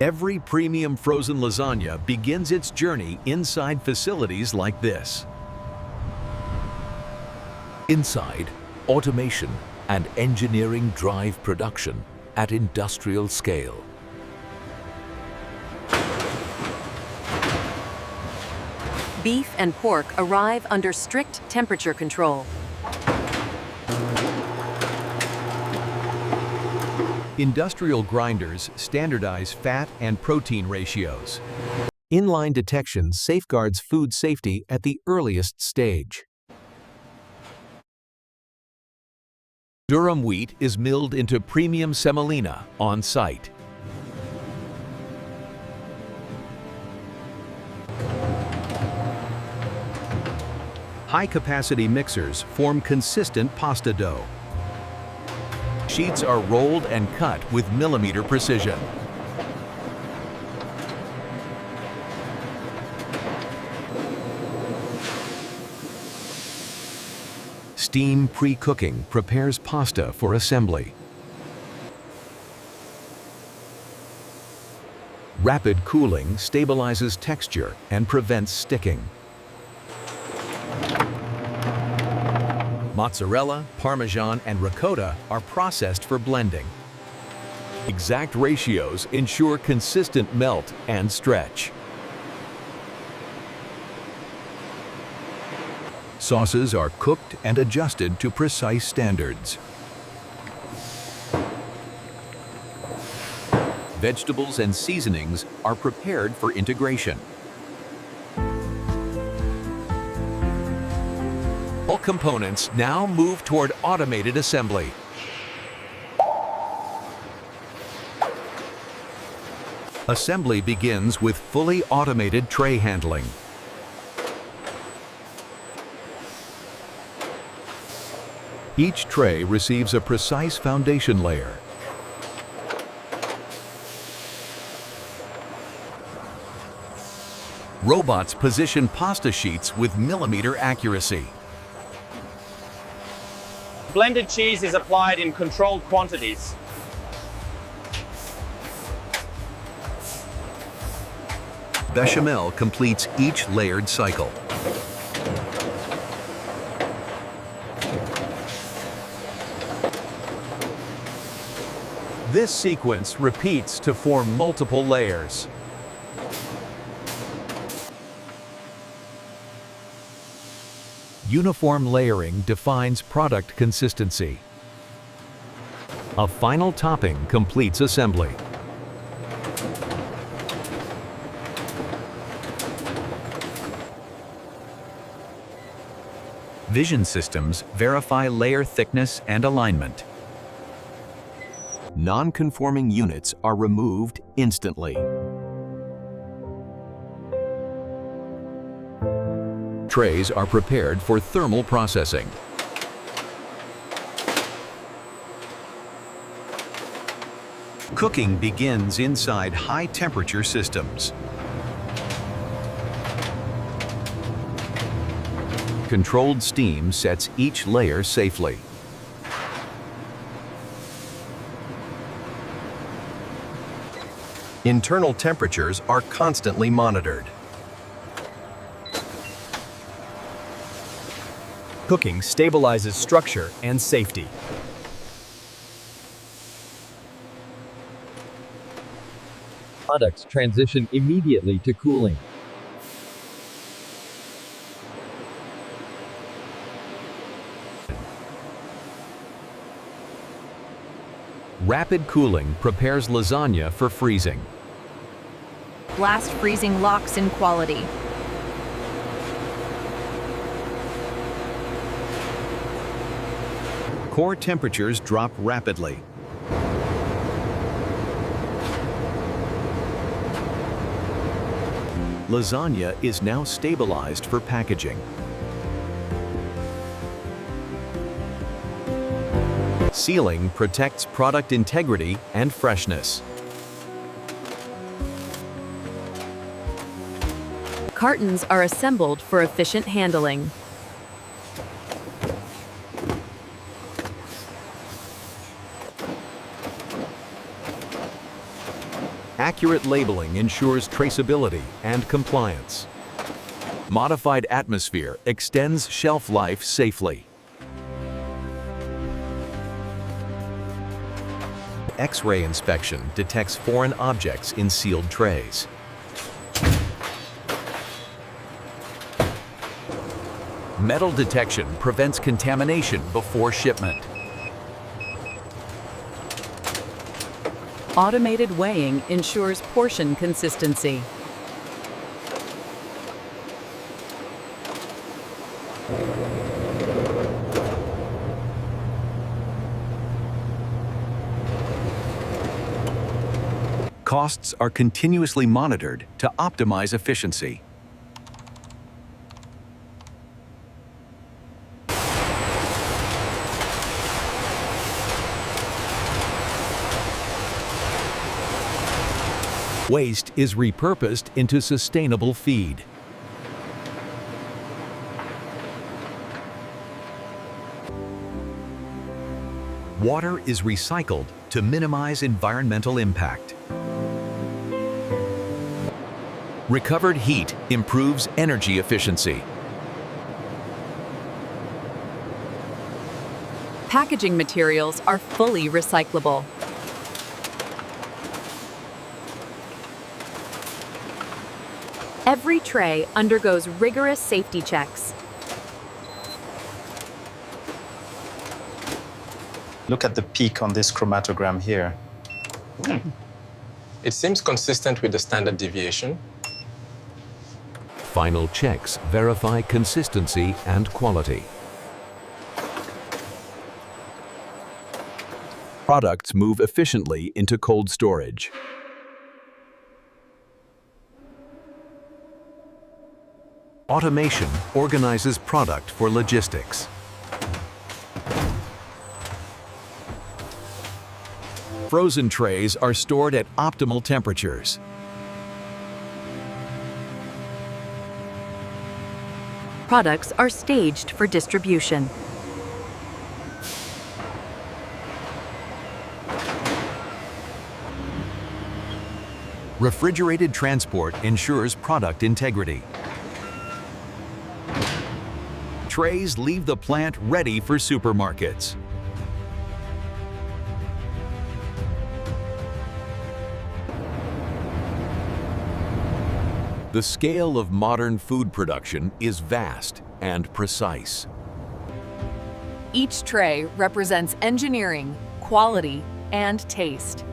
Every premium frozen lasagna begins its journey inside facilities like this. Inside, automation and engineering drive production at industrial scale. Beef and pork arrive under strict temperature control. Industrial grinders standardize fat and protein ratios. Inline detection safeguards food safety at the earliest stage. Durum wheat is milled into premium semolina on site. High-capacity mixers form consistent pasta dough. Sheets are rolled and cut with millimeter precision. Steam pre-cooking prepares pasta for assembly. Rapid cooling stabilizes texture and prevents sticking. Mozzarella, Parmesan, and ricotta are processed for blending. Exact ratios ensure consistent melt and stretch. Sauces are cooked and adjusted to precise standards. Vegetables and seasonings are prepared for integration. All components now move toward automated assembly. Assembly begins with fully automated tray handling. Each tray receives a precise foundation layer. Robots position pasta sheets with millimeter accuracy. Blended cheese is applied in controlled quantities. Bechamel completes each layered cycle. This sequence repeats to form multiple layers. Uniform layering defines product consistency. A final topping completes assembly. Vision systems verify layer thickness and alignment. Non-conforming units are removed instantly. Trays are prepared for thermal processing. Cooking begins inside high-temperature systems. Controlled steam sets each layer safely. Internal temperatures are constantly monitored. Cooking stabilizes structure and safety. Products transition immediately to cooling. Rapid cooling prepares lasagna for freezing. Blast freezing locks in quality. Core temperatures drop rapidly. Lasagna is now stabilized for packaging. Sealing protects product integrity and freshness. Cartons are assembled for efficient handling. Accurate labeling ensures traceability and compliance. Modified atmosphere extends shelf life safely. X-ray inspection detects foreign objects in sealed trays. Metal detection prevents contamination before shipment. Automated weighing ensures portion consistency. Costs are continuously monitored to optimize efficiency. Waste is repurposed into sustainable feed. Water is recycled to minimize environmental impact. Recovered heat improves energy efficiency. Packaging materials are fully recyclable. Every tray undergoes rigorous safety checks. Look at the peak on this chromatogram here. It seems consistent with the standard deviation. Final checks verify consistency and quality. Products move efficiently into cold storage. Automation organizes product for logistics. Frozen trays are stored at optimal temperatures. Products are staged for distribution. Refrigerated transport ensures product integrity. Trays leave the plant ready for supermarkets. The scale of modern food production is vast and precise. Each tray represents engineering, quality, and taste.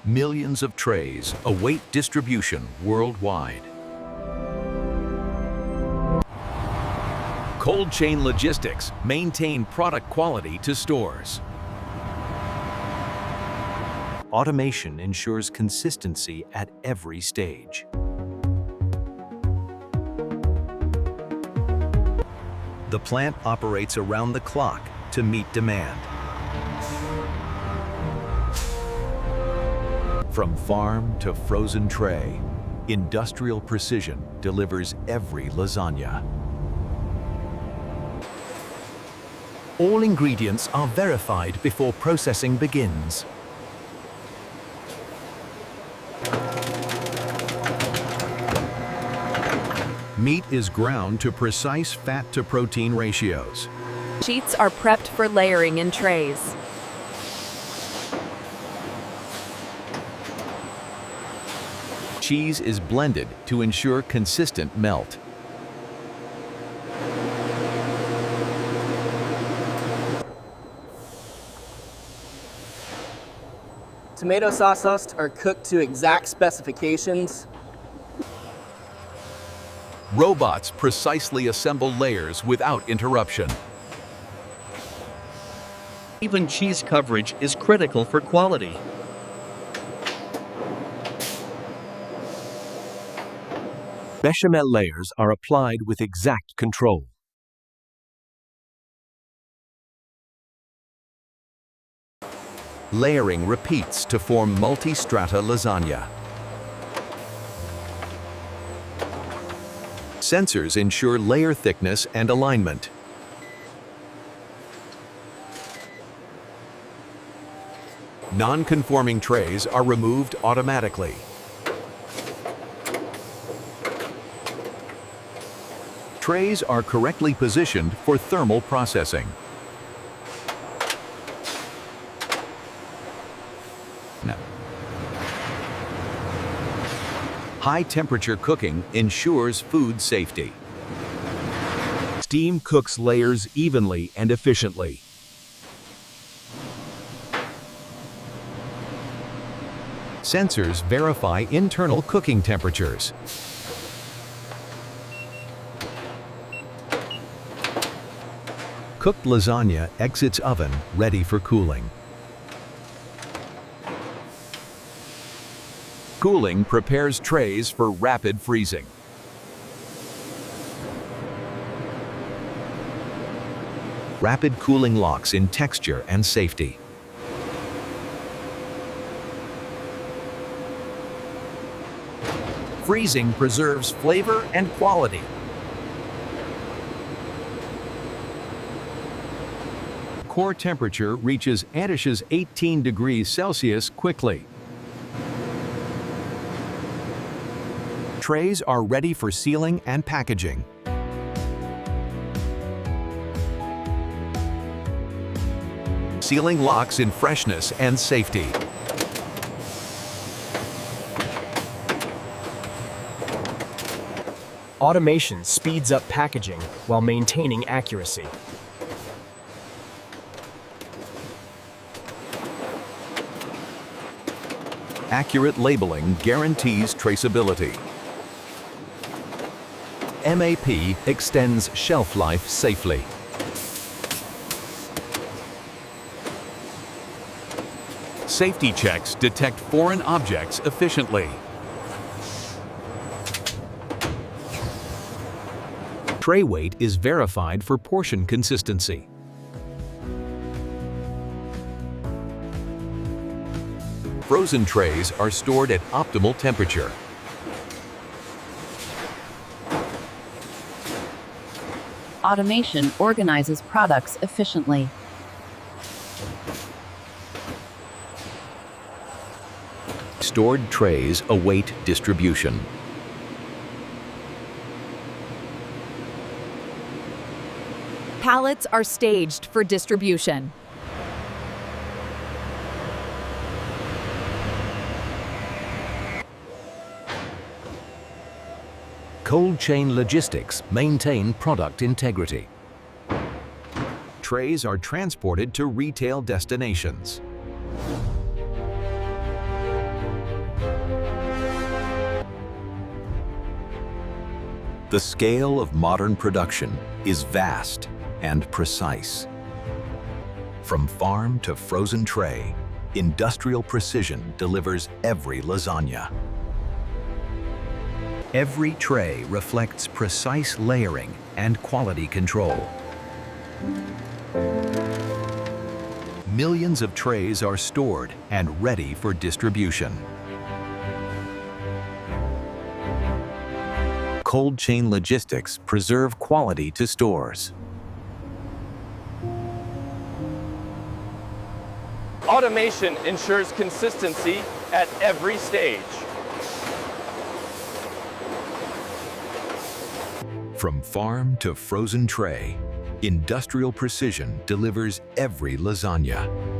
Millions of trays await distribution worldwide. Cold chain logistics maintain product quality to stores. Automation ensures consistency at every stage. The plant operates around the clock to meet demand. From farm to frozen tray, industrial precision delivers every lasagna. All ingredients are verified before processing begins. Meat is ground to precise fat-to-protein ratios. Sheets are prepped for layering in trays. Cheese is blended to ensure consistent melt. Tomato sauces are cooked to exact specifications. Robots precisely assemble layers without interruption. Even cheese coverage is critical for quality. Bechamel layers are applied with exact control. Layering repeats to form multi-strata lasagna. Sensors ensure layer thickness and alignment. Non-conforming trays are removed automatically. Trays are correctly positioned for thermal processing. High-temperature cooking ensures food safety. Steam cooks layers evenly and efficiently. Sensors verify internal cooking temperatures. Cooked lasagna exits oven ready for cooling. Cooling prepares trays for rapid freezing. Rapid cooling locks in texture and safety. Freezing preserves flavor and quality. Core temperature reaches Antish's 18 degrees Celsius quickly. Trays are ready for sealing and packaging. Sealing locks in freshness and safety. Automation speeds up packaging while maintaining accuracy. Accurate labeling guarantees traceability. MAP extends shelf life safely. Safety checks detect foreign objects efficiently. Tray weight is verified for portion consistency. Frozen trays are stored at optimal temperature. Automation organizes products efficiently. Stored trays await distribution. Pallets are staged for distribution. Cold chain logistics maintain product integrity. Trays are transported to retail destinations. The scale of modern production is vast and precise. From farm to frozen tray, industrial precision delivers every lasagna. Every tray reflects precise layering and quality control. Millions of trays are stored and ready for distribution. Cold chain logistics preserve quality to stores. Automation ensures consistency at every stage. From farm to frozen tray, industrial precision delivers every lasagna.